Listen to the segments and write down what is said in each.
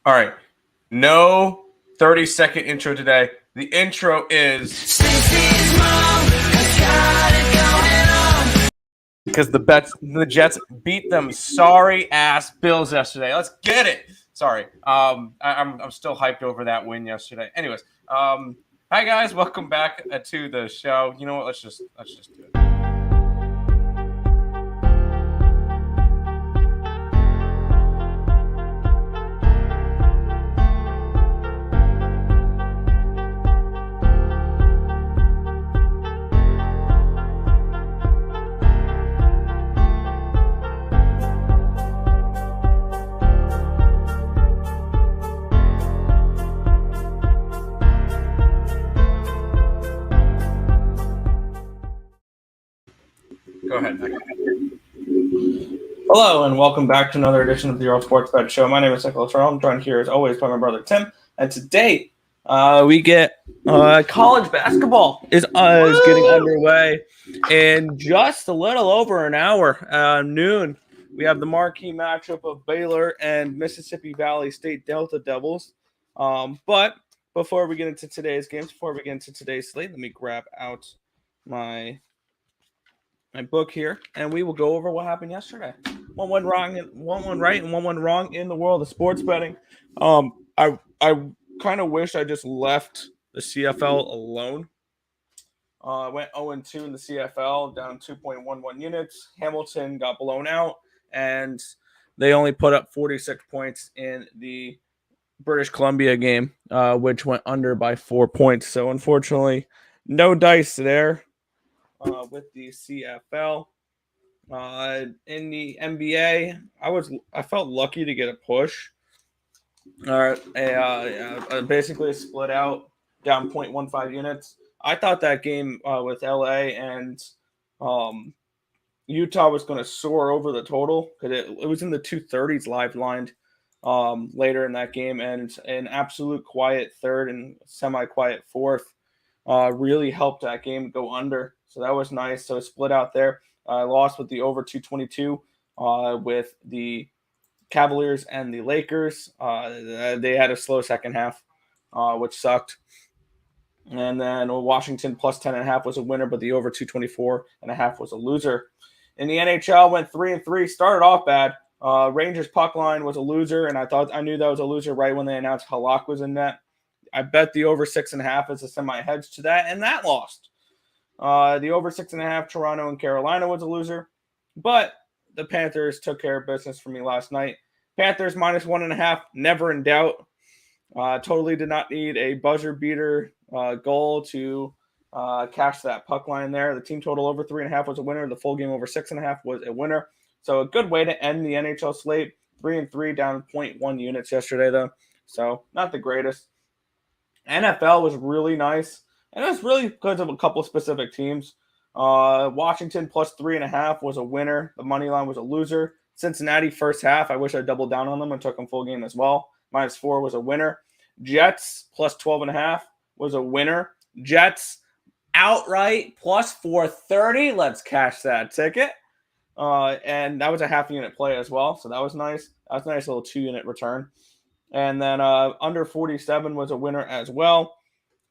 All right. No 30-second intro today. The intro is because the Jets beat them sorry ass Bills yesterday. Let's get it. Sorry. I'm still hyped over that win yesterday. Anyways, hi guys, welcome back to the show. You know what? Let's just do it. Go ahead. Hello and welcome back to another edition of the Earle Sports Bet Show. My name is Nicholas Earle. I'm joined here as always by my brother Tim. And today we get college basketball is getting underway in just a little over an hour, noon. We have the marquee matchup of Baylor and Mississippi Valley State Delta Devils. But before we get into today's games, before we get into today's slate, let me grab out my book here, and we will go over what happened yesterday. One went right, and one went wrong in the world of sports betting. I kind of wish I just left the CFL alone. I went 0-2 in the CFL, down 2.11 units. Hamilton got blown out, and they only put up 46 points in the British Columbia game, which went under by 4 points. So unfortunately, no dice there. With the CFL. In the NBA, I felt lucky to get a push. Basically split out down 0.15 units. I thought that game with LA and Utah was going to soar over the total because it was in the 230s live lined later in that game, and an absolute quiet third and semi-quiet fourth really helped that game go under. So that was nice. So split out there. I lost with the over 222 with the Cavaliers and the Lakers. They had a slow second half, which sucked. And then Washington plus 10.5 was a winner, but the over 224.5 was a loser. In the NHL, went 3-3. Started off bad. Rangers puck line was a loser, and I knew that was a loser right when they announced Halak was in net. I bet the over 6.5 as a semi-hedge to that, and that lost. The over 6.5, Toronto and Carolina was a loser, but the Panthers took care of business for me last night. Panthers minus 1.5, never in doubt. Totally did not need a buzzer beater goal to cash that puck line there. The team total over 3.5 was a winner. The full game over 6.5 was a winner. So a good way to end the NHL slate. 3-3 down 0.1 units yesterday though. So not the greatest. NFL was really nice. And it was really because of a couple specific teams. Washington plus 3.5 was a winner. The money line was a loser. Cincinnati first half, I wish I doubled down on them and took them full game as well. -4 was a winner. Jets plus 12.5 was a winner. Jets outright plus 430. Let's cash that ticket. And that was a half unit play as well. So that was nice. That was a nice little 2-unit return. And then under 47 was a winner as well.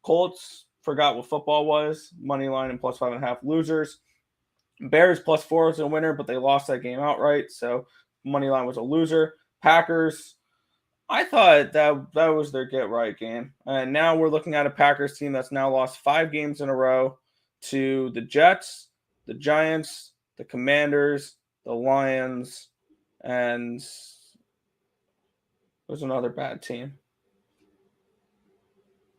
Colts forgot what football was. Money line and plus 5.5 losers. Bears plus 4 was a winner, but they lost that game outright. So money line was a loser. Packers, I thought that was their get right game. And now we're looking at a Packers team that's now lost 5 games in a row to the Jets, the Giants, the Commanders, the Lions, and there's another bad team.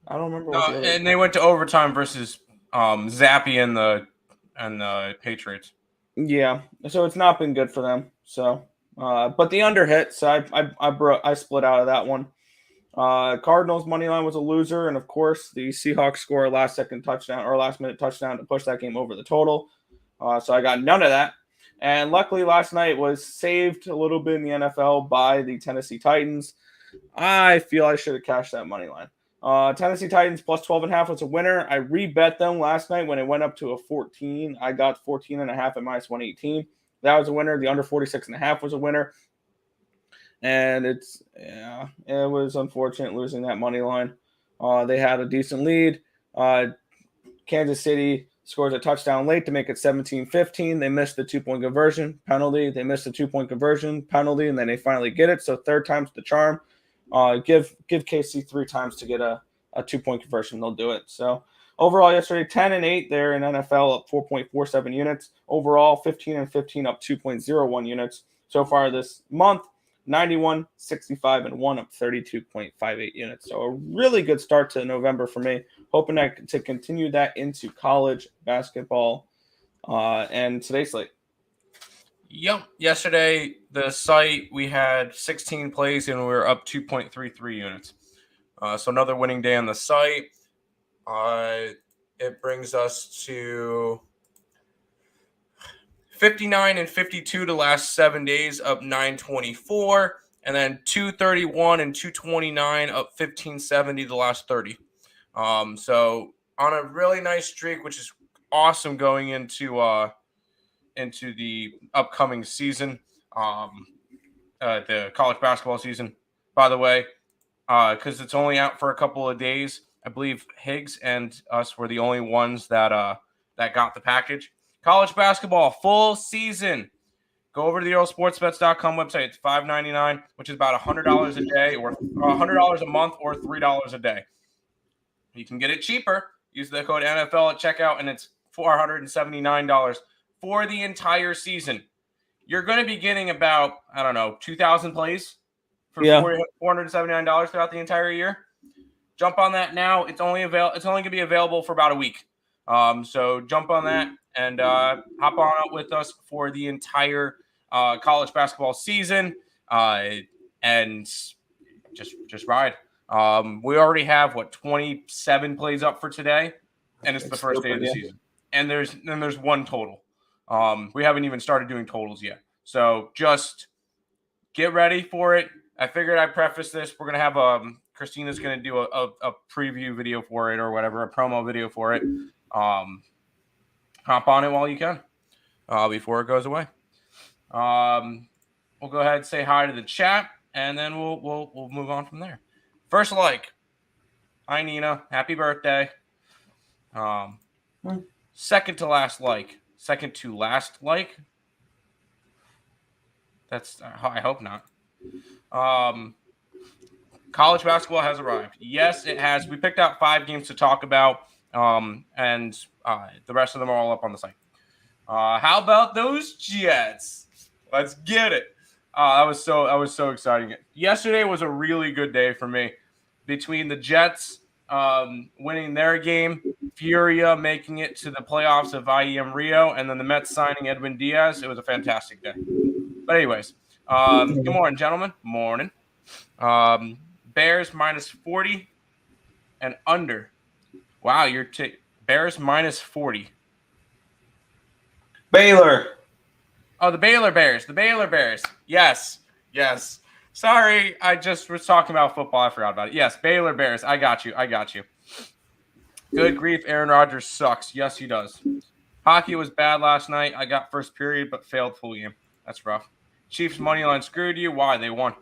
I don't remember what the other. And they went to overtime versus Zappy and the Patriots. Yeah, so it's not been good for them. So, but the under hit, so I split out of that one. Cardinals money line was a loser, and of course the Seahawks score a last minute touchdown to push that game over the total. So I got none of that. And luckily last night was saved a little bit in the NFL by the Tennessee Titans. I feel I should have cashed that money line. Tennessee Titans plus 12.5 was a winner. I rebet them last night when it went up to a 14. I got 14.5 at minus 118. That was a winner. The under 46.5 was a winner. and it was unfortunate losing that money line. They had a decent lead. Kansas City scores a touchdown late to make it 17-15. They missed the 2-point conversion penalty. They missed the 2-point conversion penalty, and then they finally get it. So third time's the charm. Give KC 3 times to get a 2-point conversion. They'll do it. So overall yesterday, 10-8 there in NFL, up 4.47 units. Overall, 15-15, up 2.01 units. So far this month, 91, 65, and 1, up 32.58 units. So a really good start to November for me. Hoping to continue that into college basketball and today's slate. Yep. Yesterday, the site, we had 16 plays and we were up 2.33 units. So another winning day on the site. It brings us to 59-52 the last 7 days, up 924, and then 231 and 229, up 1570 the last 30. So on a really nice streak, which is awesome going into the upcoming season, the college basketball season, by the way, because it's only out for a couple of days. I believe Higgs and us were the only ones that got the package. College basketball, full season. Go over to the EarleSportsBets.com website. It's $5.99, which is about $100 a day, or $100 a month, or $3 a day. You can get it cheaper. Use the code NFL at checkout, and it's $479 for the entire season. You're going to be getting about, 2,000 plays for $479 throughout the entire year. Jump on that now. It's only going to be available for about a week. So jump on that and hop on up with us for the entire college basketball season, and just ride. We already have 27 plays up for today, and it's the first day of the season. And there's one total. We haven't even started doing totals yet. So just get ready for it. I figured I'd preface this. We're gonna have Christina's gonna do a preview video for it or whatever, a promo video for it. Hop on it while you can before it goes away. We'll go ahead and say hi to the chat, and then we'll move on from there. First like, hi Nina, happy birthday. Second to last like. That's I hope not. College basketball has arrived. Yes, it has. We picked out 5 games to talk about, and the rest of them are all up on the site. How about those Jets? Let's get it. That was so exciting. Yesterday was a really good day for me. Between the Jets winning their game, Furia making it to the playoffs of IEM Rio, and then the Mets signing Edwin Diaz, it was a fantastic day. But anyways, good morning, gentlemen. Morning. Bears -40 and under. Wow, you're Bears -40. Baylor. Oh, the Baylor Bears. The Baylor Bears. Yes. Sorry, I just was talking about football. I forgot about it. Yes, Baylor Bears. I got you. Good grief, Aaron Rodgers sucks. Yes, he does. Hockey was bad last night. I got first period, but failed full game. That's rough. Chiefs money line screwed you. Why? They won.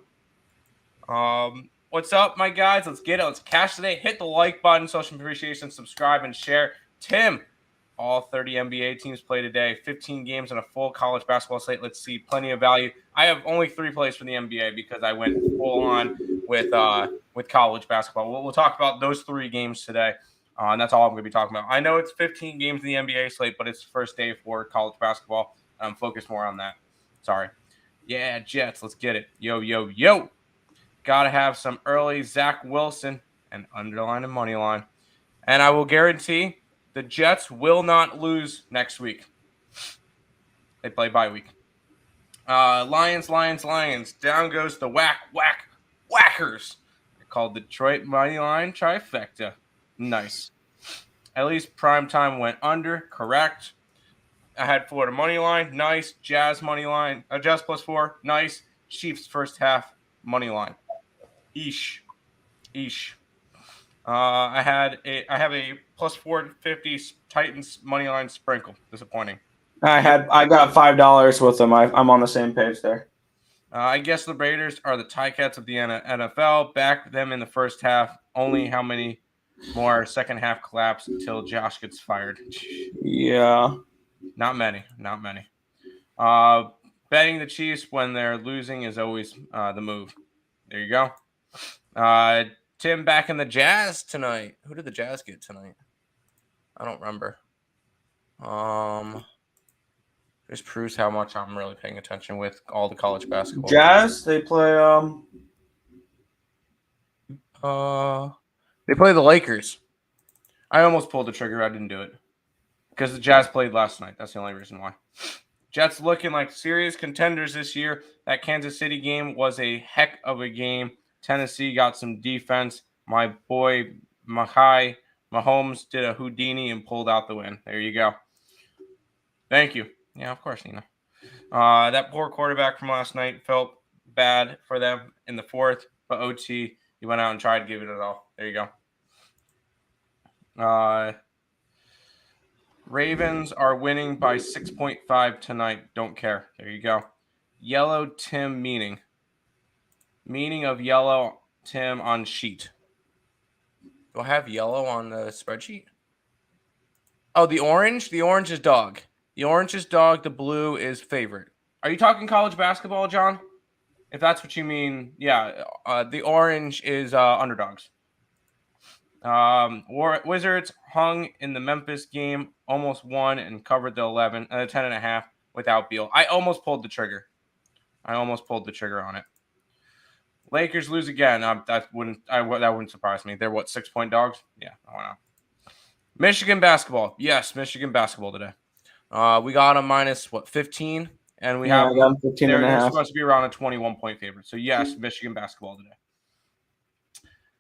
What's up, my guys? Let's get it. Let's cash today. Hit the like button, social appreciation, subscribe, and share. Tim, all 30 NBA teams play today. 15 games and a full college basketball slate. Let's see. Plenty of value. I have only 3 plays for the NBA because I went full on with college basketball. We'll talk about those 3 games today. And that's all I'm going to be talking about. I know it's 15 games in the NBA slate, but it's the first day for college basketball. I'm focused more on that. Sorry. Yeah, Jets. Let's get it. Yo. Got to have some early Zach Wilson and underline and money line. And I will guarantee the Jets will not lose next week. They play bye week. Lions. Down goes the whackers. They're called Detroit money line trifecta. Nice. At least primetime went under. Correct. I had Florida money line. Nice. Jazz money line. Jazz +4. Nice. Chiefs first half money line. Eesh. I have a +450 Titans money line sprinkle. Disappointing. I got $5 with them. I'm on the same page there. I guess the Raiders are the Ticats of the NFL. Back them in the first half. Only how many more second half collapse until Josh gets fired? Yeah. Not many. Betting the Chiefs when they're losing is always the move. There you go. Tim back in the Jazz tonight. Who did the Jazz get tonight? I don't remember. Just proves how much I'm really paying attention with all the college basketball. Jazz, they play They play the Lakers. I almost pulled the trigger. I didn't do it because the Jazz played last night. That's the only reason why. Jets looking like serious contenders this year. That Kansas City game was a heck of a game. Tennessee got some defense. My boy Mahomes did a Houdini and pulled out the win. There you go. Thank you. Yeah, of course, Nina. That poor quarterback from last night felt bad for them in the fourth, but OT, he went out and tried to give it all. There you go. Ravens are winning by 6.5 tonight. Don't care. There you go. Yellow Tim meaning. Meaning of yellow Tim on sheet. Do I have yellow on the spreadsheet? Oh, the orange? The orange is dog. The orange is dog. The blue is favorite. Are you talking college basketball, John? If that's what you mean, yeah. The orange is underdogs. Wizards hung in the Memphis game, almost won and covered the 10.5 without Beal. I almost pulled the trigger. On it. Lakers lose again. That wouldn't surprise me. They're 6-point dogs. Yeah, why not? Michigan basketball. Yes, Michigan basketball today. We got them minus 15, and we have them 15 and a half. They're supposed to be around a 21-point favorite. So yes, Michigan basketball today.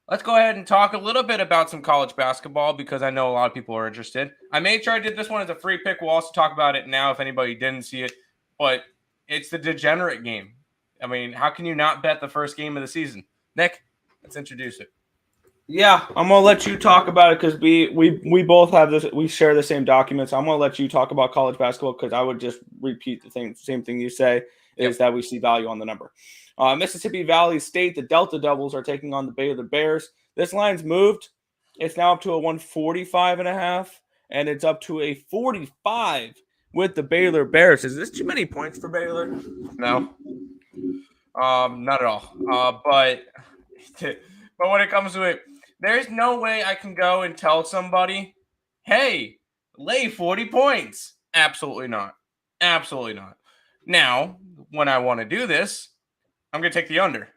Let's go ahead and talk a little bit about some college basketball because I know a lot of people are interested. I made sure I did this one as a free pick. We'll also talk about it now if anybody didn't see it. But it's the degenerate game. I mean, how can you not bet the first game of the season? Nick, let's introduce it. Yeah, I'm gonna let you talk about it because we both have this. We share the same documents. I'm gonna let you talk about college basketball because I would just repeat the same thing you say is that we see value on the number. Mississippi Valley State, the Delta Devils are taking on the Baylor Bears. This line's moved. It's now up to a 145.5, and it's up to a 45 with the Baylor Bears. Is this too many points for Baylor? No, not at all. But when it comes to it, there's no way I can go and tell somebody, hey, lay 40 points. Absolutely not. Now, when I want to do this, I'm going to take the under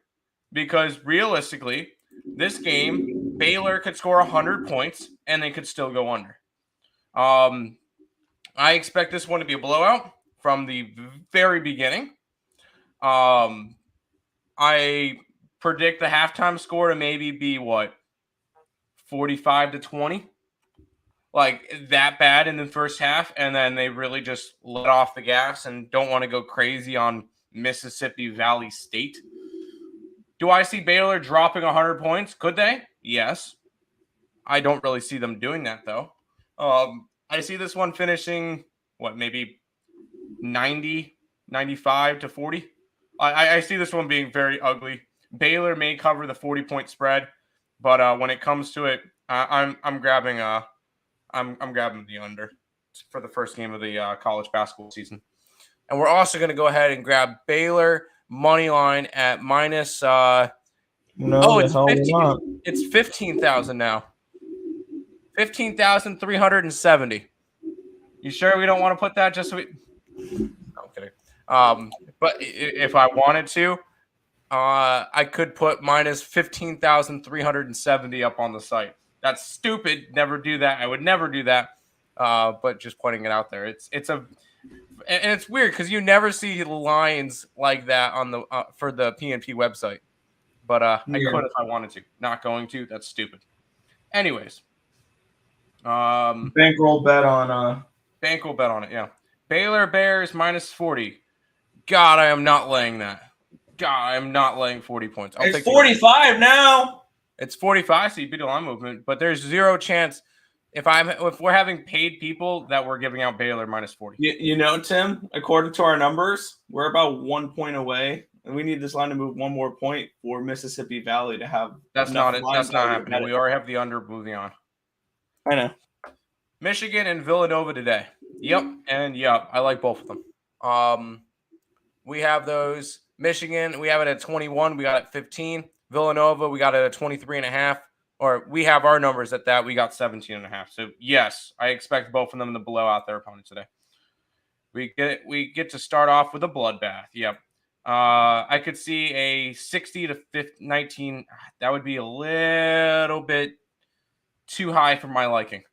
because realistically, this game, Baylor could score 100 points and they could still go under. I expect this one to be a blowout from the very beginning. I predict the halftime score to maybe be 45-20, like that bad in the first half, and then they really just let off the gas and don't want to go crazy on Mississippi Valley State. Do I see Baylor dropping 100 points? Could they? Yes. I don't really see them doing that, though. I see this one finishing, maybe 90, 95-40. I see this one being very ugly. Baylor may cover the 40-point spread, but when it comes to it, I'm grabbing the under for the first game of the college basketball season. And we're also going to go ahead and grab Baylor money line at minus. It's 15. It's 15,000 now. 15,370. You sure we don't want to put that just so we? No, I'm kidding. But if I wanted to, I could put minus 15,370 up on the site. That's stupid. Never do that. I would never do that. But just pointing it out there, and it's weird because you never see lines like that on the for the PNP website. But I could if I wanted to. Not going to. That's stupid. Anyways, bankroll bet on it. Yeah, Baylor Bears minus 40. God, I am not laying that. God, I am not laying 40 points. It's 45 now. It's 45, so you beat the line movement, but there's zero chance if we're having paid people that we're giving out Baylor minus 40. You know, Tim, according to our numbers, we're about 1 point away And we need this line to move one more point for Mississippi Valley to have That's enough not it. line That's not value to happening. bet We it. already have the under moving on. I know. Michigan and Villanova today. Yep, and yep. I like both of them. We have those. Michigan, we have it at 21. We got it at 15. Villanova, we got it at 23.5. Or we have our numbers at that. We got 17.5. So yes, I expect both of them to blow out their opponents today. We get to start off with a bloodbath. Yep. I could see a 60 to 19. That would be a little bit too high for my liking.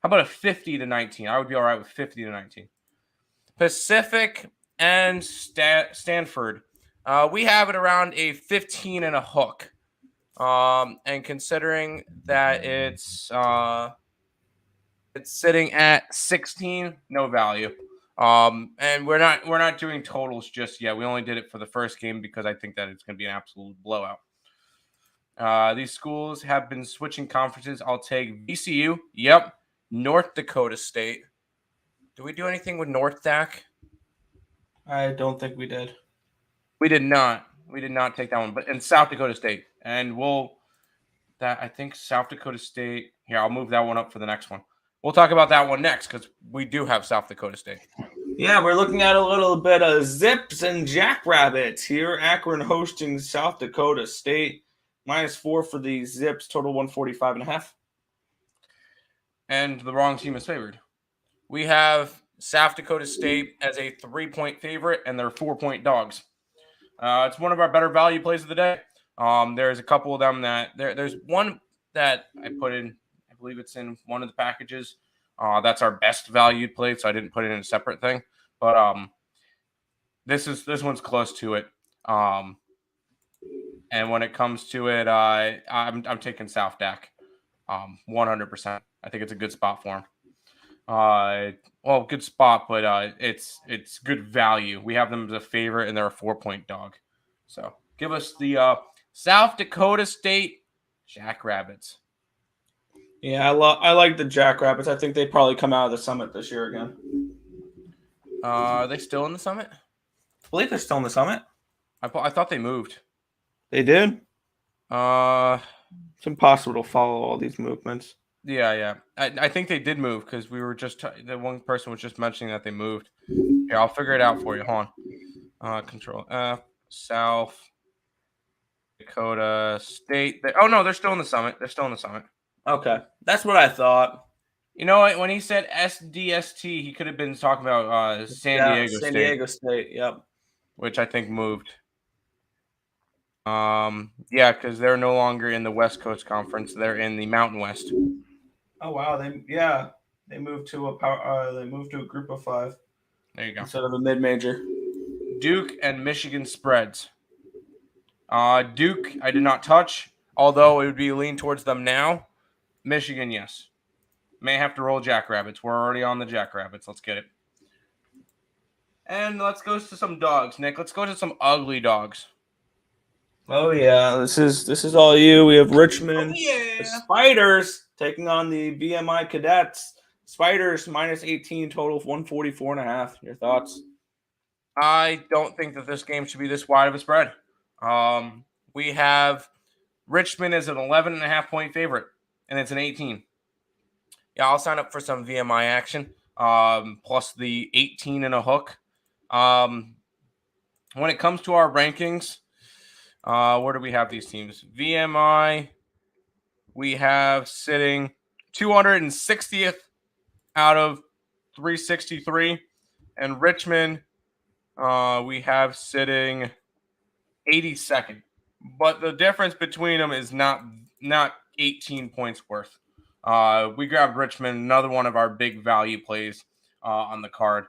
How about a 50 to 19? I would be all right with 50 to 19. Pacific and Stanford. We have it around a 15 and a hook. And considering that it's sitting at 16, no value. And we're not doing totals just yet. We only did it for the first game because I think that it's going to be an absolute blowout. These schools have been switching conferences. I'll take VCU. Yep. North Dakota State. Did we do anything with North Dak? I don't think we did. We did not. We did not take that one. But in South Dakota State. And I think South Dakota State. Here, I'll move that one up for the next one. We'll talk about that one next because we do have South Dakota State. Yeah, we're looking at a little bit of Zips and Jackrabbits here. Akron hosting South Dakota State. -4 for the Zips, total 145.5. And the wrong team is favored. We have South Dakota State as a 3-point favorite, and they're 4-point dogs. It's one of our better value plays of the day. There's a couple of them that there's one that I put in. I believe it's in one of the packages. That's our best valued play, so I didn't put it in a separate thing. But this one's close to it. And when it comes to it, I'm taking South Dak, 100%. I think it's a good spot for him. Well, good spot, but it's good value. We have them as a favorite, and they're a 4-point dog. So give us the South Dakota State Jackrabbits. Yeah, I like the Jackrabbits. I think they probably come out of the Summit this year again. Are they still in the Summit? I believe they're still in the Summit. I thought they moved. They did? It's impossible to follow all these movements. Yeah. I think they did move because we were just the one person was just mentioning that they moved. Here, I'll figure it out for you. Hold on. Control F. South Dakota State. They're still in the Summit. They're still in the Summit. Okay, that's what I thought. You know what? When he said SDST, he could have been talking about San Diego State. San Diego State, yep. Which I think moved. Yeah, because they're no longer in the West Coast Conference. They're in the Mountain West. Oh wow, they moved to a group of 5. There you go. Instead of a mid-major. Duke and Michigan spreads. Duke, I did not touch, although it would be lean towards them now. Michigan, yes. May have to roll Jackrabbits. We're already on the Jackrabbits. Let's get it. And let's go to some dogs, Nick. Let's go to some ugly dogs. Oh yeah, this is all you. We have Richmond, the Spiders taking on the VMI Cadets. Spiders -18, total of 144.5. Your thoughts? I don't think that this game should be this wide of a spread. We have Richmond as an 11.5-point favorite, and it's an 18. Yeah, I'll sign up for some VMI action, plus the 18 and a hook. When it comes to our rankings, where do we have these teams? VMI, we have sitting 260th out of 363. And Richmond, we have sitting 82nd. But the difference between them is not 18 points worth. We grabbed Richmond, another one of our big value plays on the card.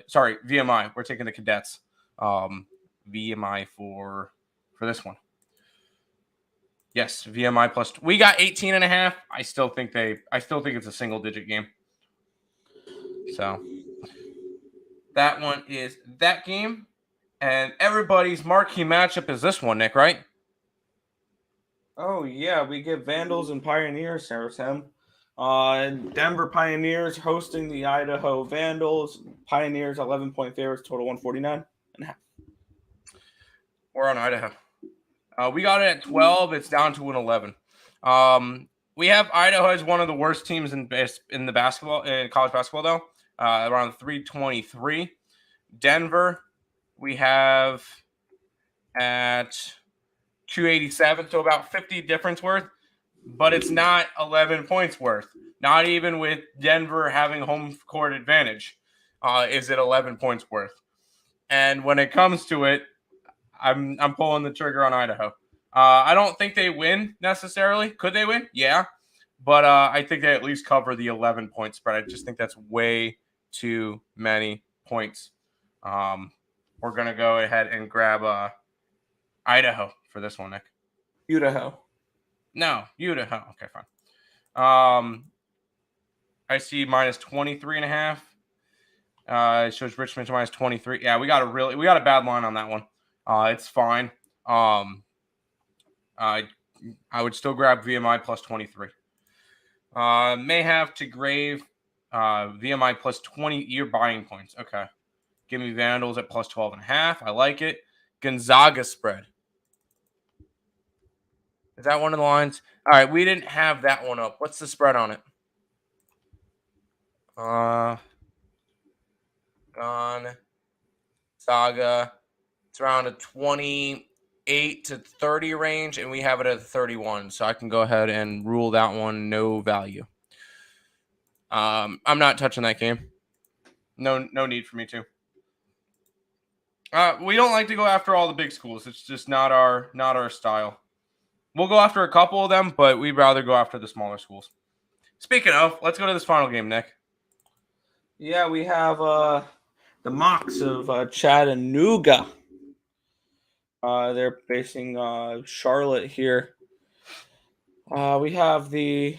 Sorry, VMI. We're taking the Cadets. VMI for this one. Yes, VMI plus. We got 18.5. I still think it's a single-digit game. So that one is that game, and everybody's marquee matchup is this one, Nick. Right? Oh yeah, we get Vandals and Pioneers, Saracen. Denver Pioneers hosting the Idaho Vandals. Pioneers 11-point favorites, total 149.5. We're on Idaho. We got it at 12. It's down to an 11. We have Idaho as one of the worst teams in the basketball in college basketball though. Around 323. Denver, we have at 287, so about 50 difference worth, but it's not 11 points worth. Not even with Denver having home court advantage, is it 11 points worth. And when it comes to it, I'm pulling the trigger on Idaho. I don't think they win necessarily. Could they win? Yeah. But I think they at least cover the 11-point spread. I just think that's way too many points. We're going to go ahead and grab Idaho for this one, Nick. Idaho. No, Idaho. Okay, fine. I see minus 23.5. It shows Richmond to minus 23. Yeah, we got a bad line on that one. It's fine. I would still grab VMI plus 23. May have to grave VMI plus 20 year buying points. Okay. Give me Vandals at plus 12.5. I like it. Gonzaga spread. Is that one of the lines? All right, we didn't have that one up. What's the spread on it? Gonzaga. It's around a 28 to 30 range, and we have it at 31. So I can go ahead and rule that one no value. I'm not touching that game. No need for me to. We don't like to go after all the big schools. It's just not our style. We'll go after a couple of them, but we'd rather go after the smaller schools. Speaking of, let's go to this final game, Nick. Yeah, we have the Mocs of Chattanooga. They're facing Charlotte here. We have the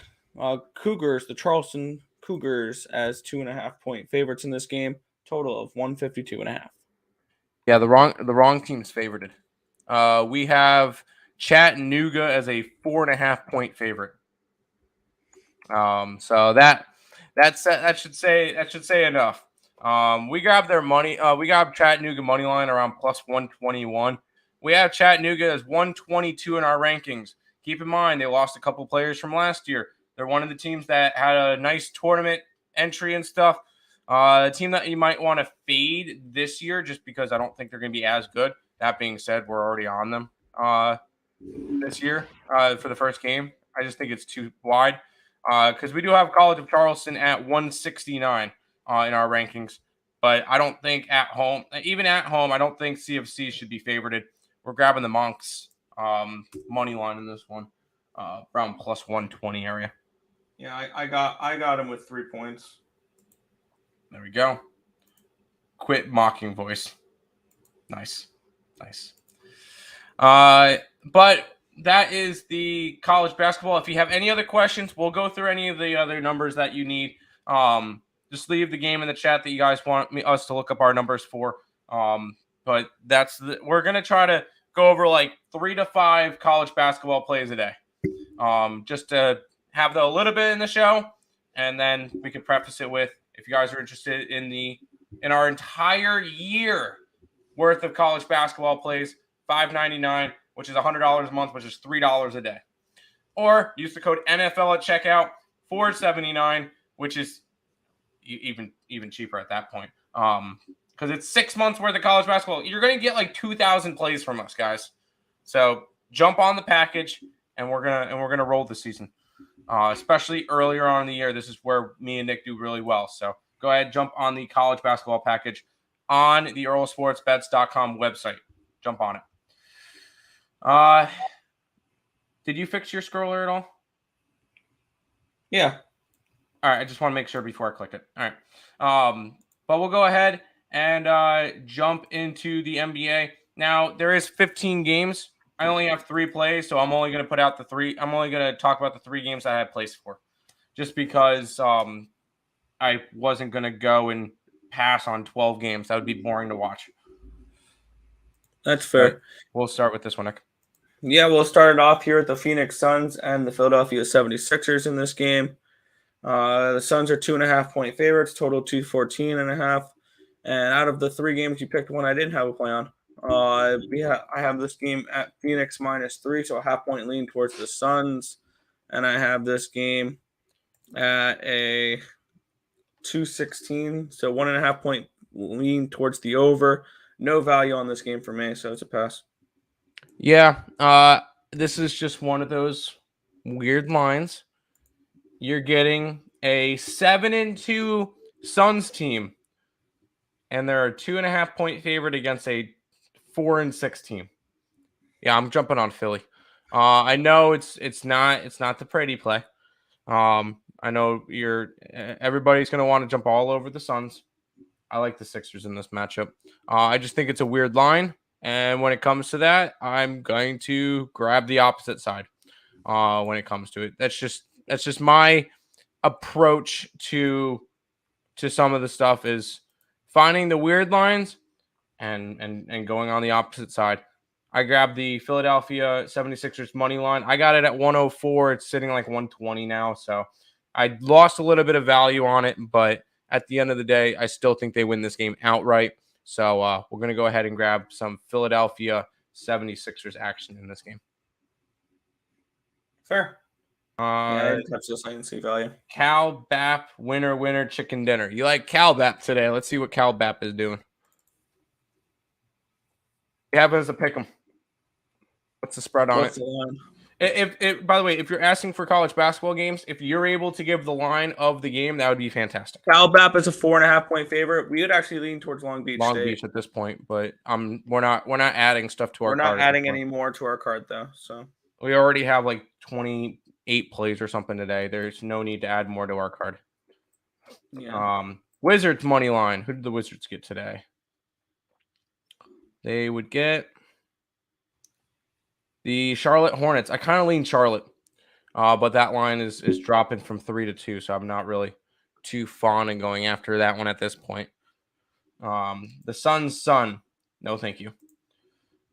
Cougars, the Charleston Cougars, as 2.5-point favorites in this game. Total of 152.5. Yeah, the wrong team's favorited. We have Chattanooga as a 4.5-point favorite. So that should say enough. We grabbed their money. We got Chattanooga money line around plus 121. We have Chattanooga as 122 in our rankings. Keep in mind they lost a couple players from last year. They're one of the teams that had a nice tournament entry and stuff. A team that you might want to fade this year just because I don't think they're going to be as good. That being said, we're already on them this year for the first game. I just think it's too wide because we do have College of Charleston at 169 in our rankings. But I don't think even at home, I don't think CFC should be favorited. We're grabbing the Monks money line in this one, around plus 120 area. Yeah, I got him with 3 points. There we go. Quit mocking voice. Nice. But that is the college basketball. If you have any other questions, we'll go through any of the other numbers that you need. Just leave the game in the chat that you guys want us to look up our numbers for. But we're gonna try to go over like 3 to 5 college basketball plays a day. Just to have a little bit in the show, and then we can preface it with, if you guys are interested in our entire year worth of college basketball plays, $5.99, which is $100 a month, which is $3 a day. Or use the code NFL at checkout, $4.79, which is even cheaper at that point. Because it's 6 months worth of college basketball. You're going to get like 2,000 plays from us, guys. So jump on the package, and we're gonna roll the season. Especially earlier on in the year, this is where me and Nick do really well. So go ahead, jump on the college basketball package on the EarleSportsBets.com website. Jump on it. Did you fix your scroller at all? Yeah. All right, I just want to make sure before I click it. All right. But we'll go ahead and jump into the NBA. Now, there is 15 games. I only have 3 plays, so I'm only going to put out the 3. I'm only going to talk about the 3 games I had placed for, just because I wasn't going to go and pass on 12 games. That would be boring to watch. That's fair. But we'll start with this one, Nick. Yeah, we'll start it off here with the Phoenix Suns and the Philadelphia 76ers in this game. The Suns are 2.5-point favorites, total 214.5. And out of the 3 games you picked, one I didn't have a play on. I have this game at Phoenix -3, so a half-point lean towards the Suns, and I have this game at a 216, so 1.5-point lean towards the over. No value on this game for me, so it's a pass. Yeah, this is just one of those weird lines. You're getting a 7-2 Suns team, and they're a 2.5-point favorite against a 4-6 team. Yeah, I'm jumping on Philly. I know it's not the pretty play. I know everybody's gonna want to jump all over the Suns. I like the Sixers in this matchup. I just think it's a weird line, and when it comes to that, I'm going to grab the opposite side. When it comes to it, that's just my approach to some of the stuff is finding the weird lines and going on the opposite side. I grabbed the Philadelphia 76ers money line. I got it at 104. It's sitting like 120 now. So I lost a little bit of value on it, but at the end of the day, I still think they win this game outright. So we're going to go ahead and grab some Philadelphia 76ers action in this game. Fair. I didn't touch this. I didn't see value. Cal Bap, winner, chicken dinner. You like Cal Bap today. Let's see what Cal Bap is doing. It happens to pick them. What's the spread on What's it? the line? If by the way, if you're asking for college basketball games, if you're able to give the line of the game, that would be fantastic. Cal Bap is a 4.5-point favorite. We would actually lean towards Long Beach State. At this point, but we're not adding stuff to our card. We're not adding any more to our card though. So we already have like 28 plays or something today. There's no need to add more to our card. Yeah. Wizards money line. Who did the Wizards get today? They would get the Charlotte Hornets. I kind of lean Charlotte, but that line is dropping from 3 to 2, so I'm not really too fond in going after that one at this point. The Suns, no thank you.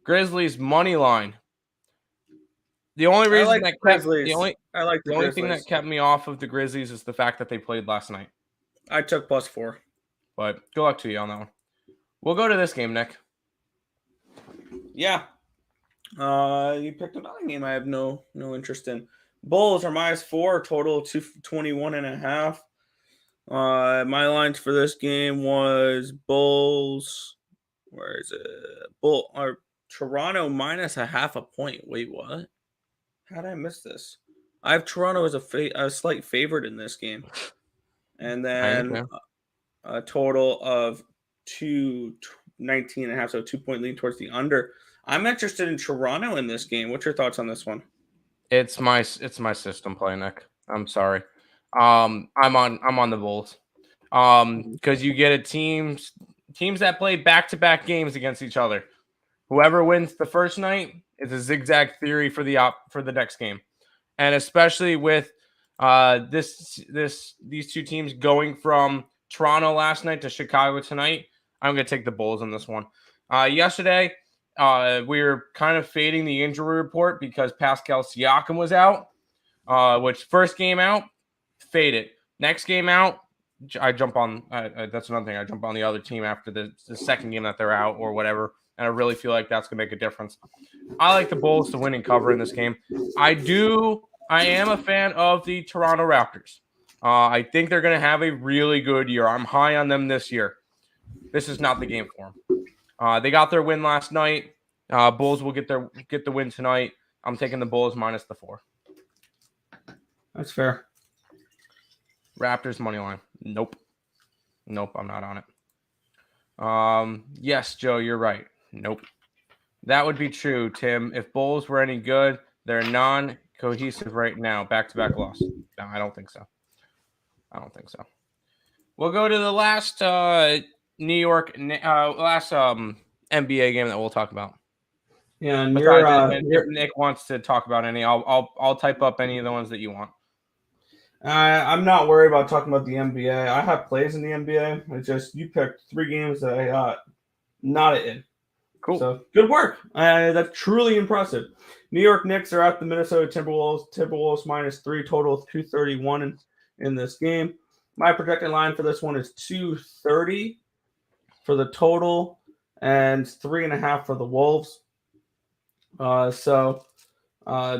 Grizzlies money line. The only reason that kept the only thing that kept me off of the Grizzlies is the fact that they played last night. I took +4, but good luck to you on that one. We'll go to this game, Nick. Yeah. You picked another game I have no interest in. Bulls are -4, total 221.5. My lines for this game was Bulls. Where is it? Toronto -0.5 point. Wait, what? How did I miss this? I have Toronto as a slight favorite in this game, and then a total of 219.5, so 2-point lean towards the under. I'm interested in Toronto in this game. What's your thoughts on this one? It's my system play, Nick. I'm sorry. I'm on the Bulls. Because you get teams that play back-to-back games against each other. Whoever wins the first night is a zigzag theory for the next game. And especially with these two teams going from Toronto last night to Chicago tonight, I'm going to take the Bulls in this one. Yesterday, we were kind of fading the injury report because Pascal Siakam was out, which first game out, faded. Next game out, I jump on. That's another thing. I jump on the other team after the second game that they're out or whatever, and I really feel like that's going to make a difference. I like the Bulls to win and cover in this game. I am a fan of the Toronto Raptors. I think they're going to have a really good year. I'm high on them this year. This is not the game for them. They got their win last night. Bulls will get the win tonight. I'm taking the Bulls -4. That's fair. Raptors money line. Nope, I'm not on it. Yes, Joe, you're right. Nope. That would be true, Tim. If Bulls were any good, they're non-cohesive right now. Back-to-back loss. No, I don't think so. We'll go to the last New York NBA game that we'll talk about. Yeah, and if Nick wants to talk about any, I'll type up any of the ones that you want. I'm not worried about talking about the NBA. I have plays in the NBA. It's just you picked 3 games that I got not in. Cool. So good work. That's truly impressive. New York Knicks are at the Minnesota Timberwolves. Timberwolves -3, total 231 in this game. My projected line for this one is 230 for the total. and 3.5 for the Wolves. So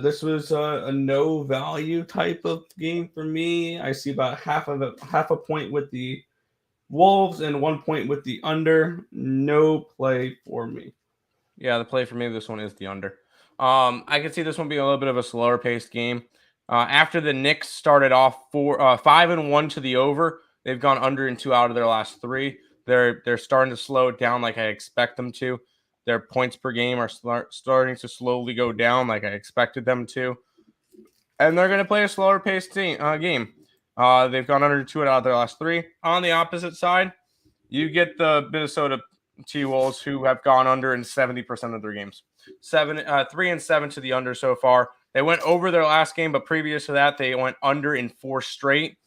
this was a no value type of game for me. I see about half a point with the Wolves and 1 point with the under. No play for me. Yeah, the play for me, this one is the under. I can see this one being a little bit of a slower paced game. After the Knicks started off 5-1 to the over, they've gone under in 2 out of their last 3. They're starting to slow it down like I expect them to. Their points per game are starting to slowly go down like I expected them to. And they're going to play a slower paced game. They've gone under 2 out of their last 3. On the opposite side, you get the Minnesota T-Wolves, who have gone under in 70% of their games. 3-7 to the under so far. They went over their last game, but previous to that, they went under in 4 straight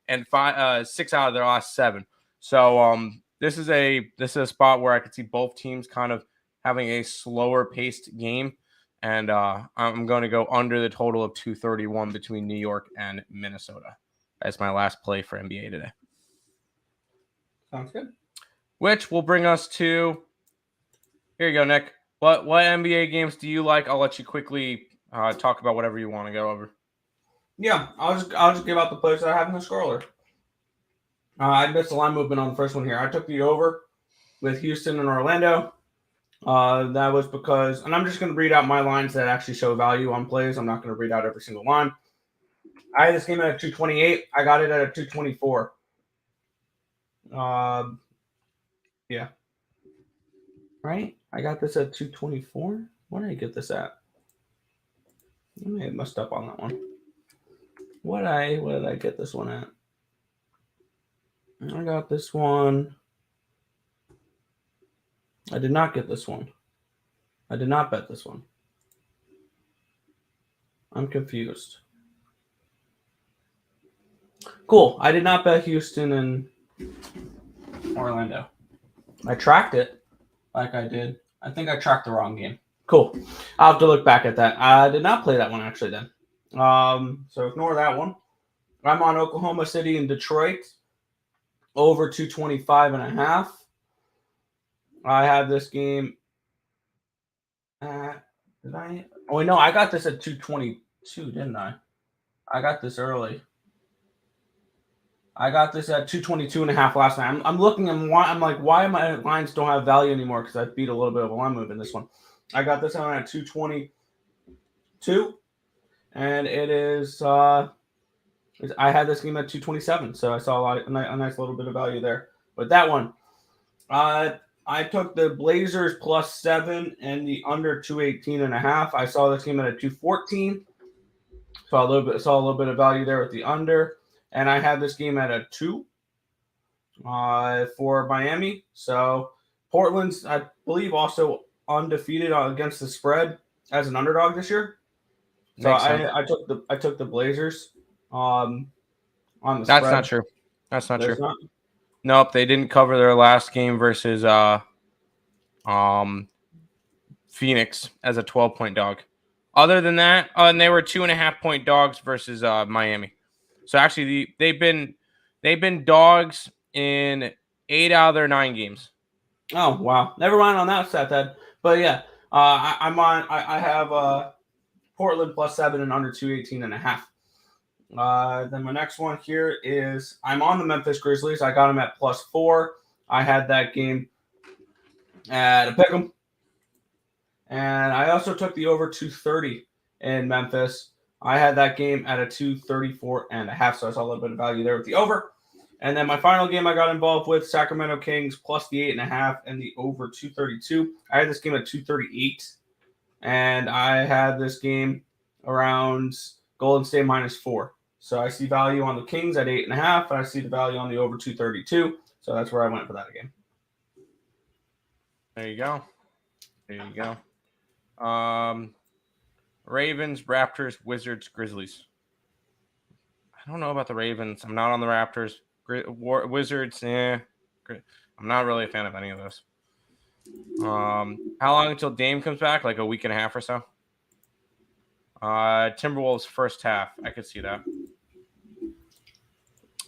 and 6 out of their last 7. So this is a spot where I could see both teams kind of having a slower paced game, and I'm going to go under the total of 231 between New York and Minnesota. That's my last play for NBA today. Sounds good. Which will bring us to, here you go, Nick. What NBA games do you like? I'll let you quickly talk about whatever you want to go over. Yeah, I'll just give out the plays that I have in the scroller. I missed the line movement on the first one here. I took the over with Houston and Orlando. That was because, and I'm just going to read out my lines that actually show value on plays. I'm not going to read out every single line. I had this game at a 228. I got it at a 224. Yeah. Right? I got this at 224. What did I get this at? I may have messed up on that one. What did I get this one at? I got this one. I did not get this one. I did not bet this one. I'm confused. Cool. I did not bet Houston and Orlando. I tracked it like I did. I think I tracked the wrong game. Cool. I'll have to look back at that. I did not play that one actually then. So ignore that one. I'm on Oklahoma City and Detroit. Over 225.5. I have this game at, did I? Oh, no, I got this at 222, didn't I? I got this early. I got this at 222.5 last night. I'm looking, I'm like, why my lines don't have value anymore? Because I beat a little bit of a line move in this one. I got this one at 222, and it is, I had this game at 227, so I saw a nice little bit of value there. But that one, I took the Blazers +7 and the under 218.5. I saw this game at a 214. Saw a little bit of value there with the under, and I had this game at a 2 for Miami. So Portland's, I believe, also undefeated against the spread as an underdog this year. So I took the Blazers on the spread. That's not true. That's not true. Nope, they didn't cover their last game versus Phoenix as a 12-point dog. Other than that, and they were 2.5-point dogs versus Miami. So actually, they've been dogs in 8 out of their 9 games. Oh wow! Never mind on that stat then. But yeah, I have Portland +7 and under 218.5. Then my next one here is I'm on the Memphis Grizzlies. I got them at +4. I had that game at a pick'em, and I also took the over 230 in Memphis. I had that game at a 234.5, so I saw a little bit of value there with the over. And then my final game I got involved with Sacramento Kings +8.5 and the over 232. I had this game at 238, and I had this game around Golden State -4. So I see value on the Kings at 8.5, and I see the value on the over 232. So that's where I went for that again. There you go. Ravens, Raptors, Wizards, Grizzlies. I don't know about the Ravens. I'm not on the Raptors. Wizards, I'm not really a fan of any of those. How long until Dame comes back? Like a week and a half or so? Timberwolves first half. I could see that.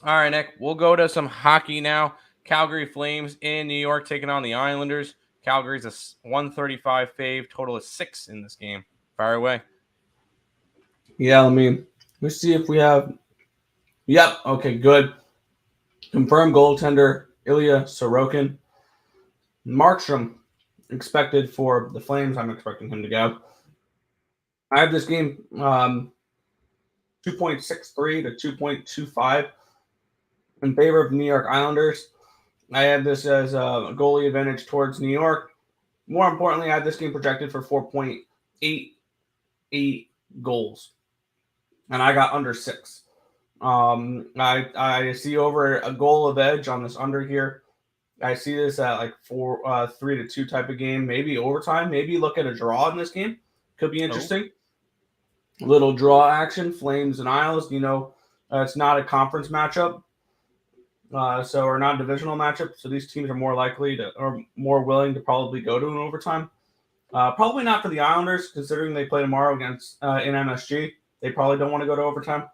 All right, Nick. We'll go to some hockey now. Calgary Flames in New York taking on the Islanders. Calgary's a 135 fave. Total is 6 in this game. Fire away. Yeah, let's see if we have. Yep. Okay, good. Confirmed goaltender Ilya Sorokin. Markstrom expected for the Flames. I'm expecting him to go. I have this game 2.63 to 2.25 in favor of the New York Islanders. I have this as a goalie advantage towards New York. More importantly, I have this game projected for 4.88 goals, and I got under 6. I see over a goal of edge on this under here. I see this at like 3-2 type of game, maybe overtime. Maybe look at a draw in this game. Could be interesting. Little draw action, Flames and Isles. It's not a conference matchup, or not a divisional matchup. So these teams are more likely to, or more willing to probably go to an overtime. Probably not for the Islanders, considering they play tomorrow against in MSG. They probably don't want to go to overtime.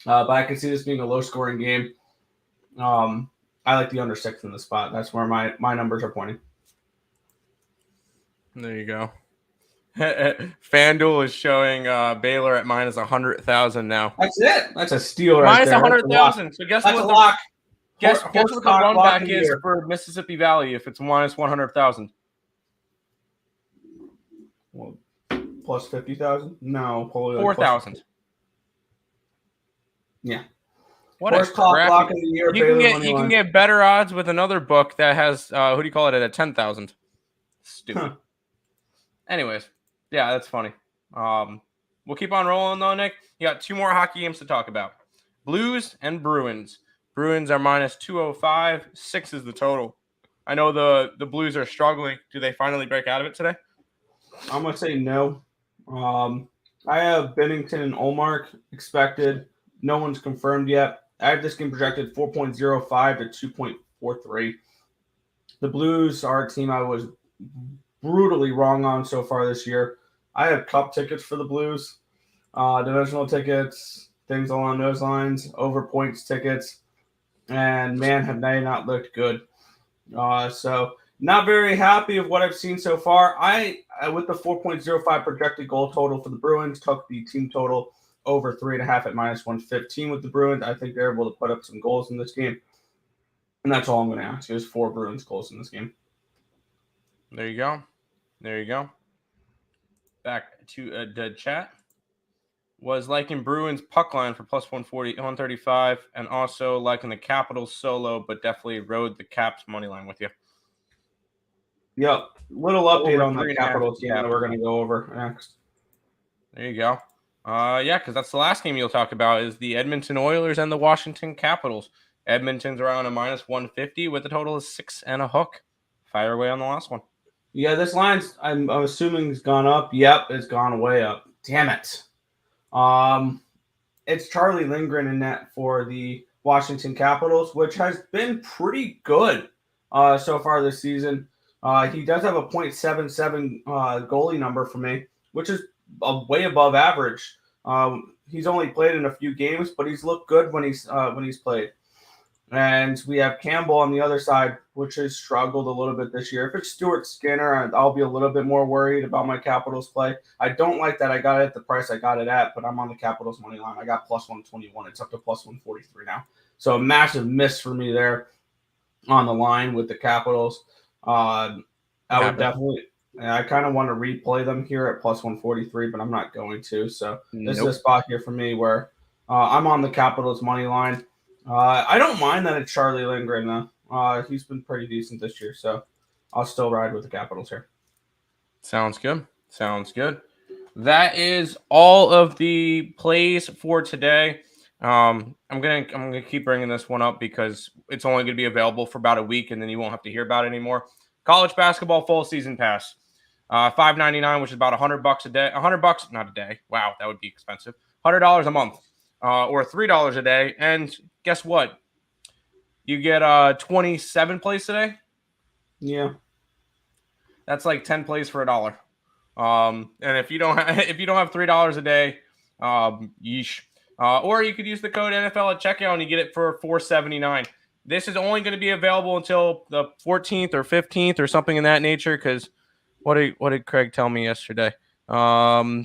But I can see this being a low-scoring game. I like the under 6 in the spot. That's where my numbers are pointing. There you go. FanDuel is showing Baylor at minus 100,000 now. That's it. That's a steal right there. Minus 100,000. So guess that's what? A lock. Guess what the run back is for Mississippi Valley if it's minus 100,000? Well, plus 50,000? No, probably 4,000. Yeah. What a crap! You can get better odds with another book that has who do you call it at 10,000? Stupid. Huh. Anyways, yeah, that's funny. We'll keep on rolling though, Nick. You got 2 more hockey games to talk about. Blues and Bruins. Bruins are minus 205. 6 is the total. I know the Blues are struggling. Do they finally break out of it today? I'm gonna say no. I have Bennington and Ullmark expected. No one's confirmed yet. I have this game projected 4.05 to 2.43. The Blues are a team I was brutally wrong on so far this year. I have cup tickets for the Blues, divisional tickets, things along those lines, over points tickets, and man, have they not looked good. So not very happy of what I've seen so far. I with the 4.05 projected goal total for the Bruins, took the team total over 3.5 at minus 115 with the Bruins. I think they're able to put up some goals in this game. And that's all I'm going to ask is 4 Bruins goals in this game. There you go. There you go. Back to the chat. Was liking Bruins puck line for plus 140, 135, and also liking the Capitals solo, but definitely rode the Caps money line with you. Yep. Little update on the Capitals game that we're going to go over next. There you go. Yeah, because that's the last game you'll talk about is the Edmonton Oilers and the Washington Capitals. Edmonton's around a minus 150 with a total of 6 and a hook. Fire away on the last one. Yeah, this line's I'm assuming has gone up. Yep, it's gone way up. Damn it. It's Charlie Lindgren in net for the Washington Capitals, which has been pretty good so far this season. He does have a .77 goalie number for me, which is way above average. He's only played in a few games, but he's looked good when he's played. And we have Campbell on the other side, which has struggled a little bit this year. If it's Stuart Skinner, I'll be a little bit more worried about my Capitals play. I don't like that I got it at the price I got it at, but I'm on the Capitals money line. I got plus 121. It's up to plus 143 now. So a massive miss for me there on the line with the Capitals. I would definitely – I kind of want to replay them here at plus 143, but I'm not going to. So this is a spot here for me where I'm on the Capitals money line. I don't mind that it's Charlie Lindgren, though. He's been pretty decent this year, so I'll still ride with the Capitals here. Sounds good. Sounds good. That is all of the plays for today. I'm gonna keep bringing this one up because it's only gonna be available for about a week, and then you won't have to hear about it anymore. College basketball full season pass, $5.99, which is about $100 a day. $100, not a day. Wow, that would be expensive. $100 a month. Or $3 a day. And guess what? You get 27 plays today. Yeah. That's like 10 plays for $1. And if you don't have $3 a day, yeesh. Or you could use the code NFL at checkout and you get it for $4.79. This is only going to be available until the 14th or 15th or something in that nature. Because what did Craig tell me yesterday? We'll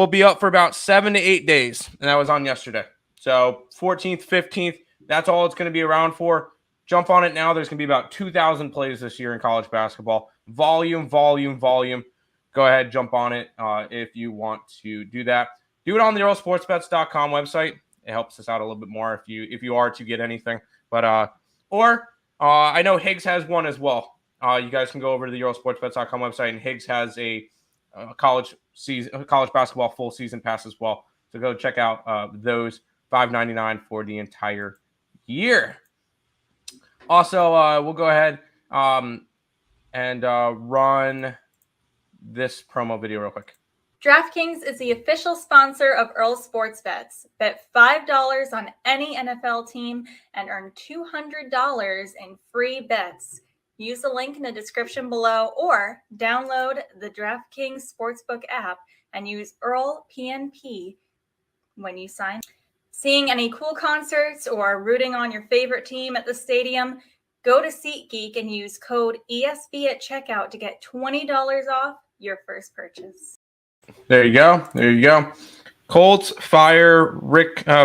be up for about 7 to 8 days, and that was on yesterday. So 14th, 15th, that's all it's going to be around for. Jump on it now. There's going to be about 2,000 plays this year in college basketball. Volume. Go ahead, jump on it if you want to do that. Do it on the EarleSportsBets.com website. It helps us out a little bit more if you are to get anything. But I know Higgs has one as well. You guys can go over to the EarleSportsBets.com website, and Higgs has a college basketball full season pass as well. So go check out those $5.99 for the entire year. Also, we'll go ahead and run this promo video real quick. DraftKings is the official sponsor of Earle Sports Bets. Bet $5 on any NFL team and earn $200 in free bets. Use the link in the description below or download the DraftKings Sportsbook app and use Earle PNP when you sign. Seeing any cool concerts or rooting on your favorite team at the stadium? Go to SeatGeek and use code ESB at checkout to get $20 off your first purchase. There you go. Colts fire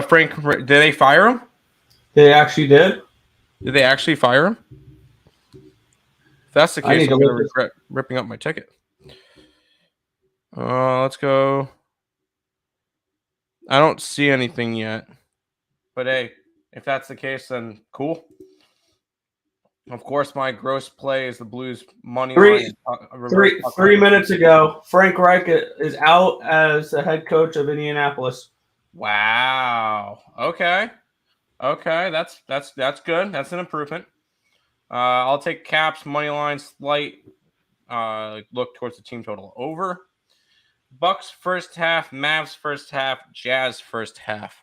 Frank. Did they fire him? They actually did. Did they actually fire him? If that's the case, I'm going to regret ripping up my ticket. Let's go. I don't see anything yet. But hey, if that's the case, then cool. Of course, my gross play is the Blues money line. 3 minutes ago, Frank Reich is out as the head coach of Indianapolis. Wow. Okay. That's good. That's an improvement. I'll take Caps money line slight. Look towards the team total over. Bucks first half, Mavs first half, Jazz first half.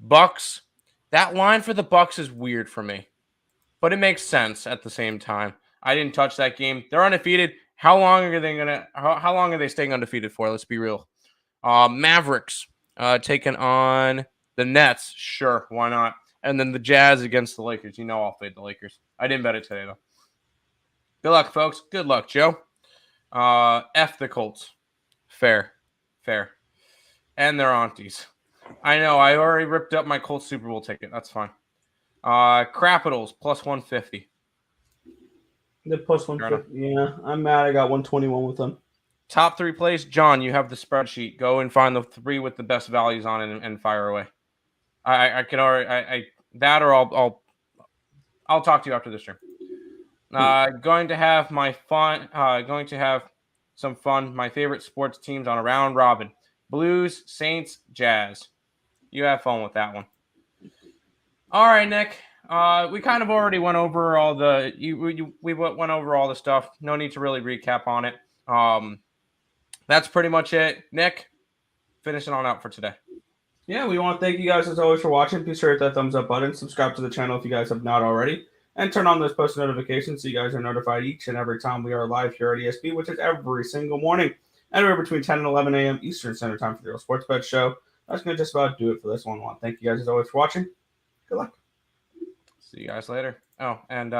Bucks. That line for the Bucks is weird for me, but it makes sense at the same time. I didn't touch that game. They're undefeated. How long are they staying undefeated for? Let's be real. Mavericks taking on the Nets. Sure, why not? And then the Jazz against the Lakers. You know I'll fade the Lakers. I didn't bet it today, though. Good luck, folks. Good luck, Joe. F the Colts. Fair. And their aunties. I know. I already ripped up my Colts Super Bowl ticket. That's fine. Capitals plus 150. The plus 150. Yeah, I'm mad. I got 121 with them. Top 3 plays. John, you have the spreadsheet. Go and find the 3 with the best values on it and fire away. I can already that, or I'll talk to you after this stream. Going to have my fun. Going to have some fun. My favorite sports teams on a round robin: Blues, Saints, Jazz. You have fun with that one. All right, Nick. We kind of already went over all we went over all the stuff. No need to really recap on it. That's pretty much it. Nick, finishing on out for today. Yeah, we want to thank you guys as always for watching. Be sure to hit that thumbs up button. Subscribe to the channel if you guys have not already. And turn on those post notifications so you guys are notified each and every time we are live here at ESB, which is every single morning. Anywhere between 10 and 11 a.m. Eastern Standard Time for the Earle Sports Bet Show. That's going to just about do it for this one. I want to thank you guys as always for watching. Good luck. See you guys later. Oh, and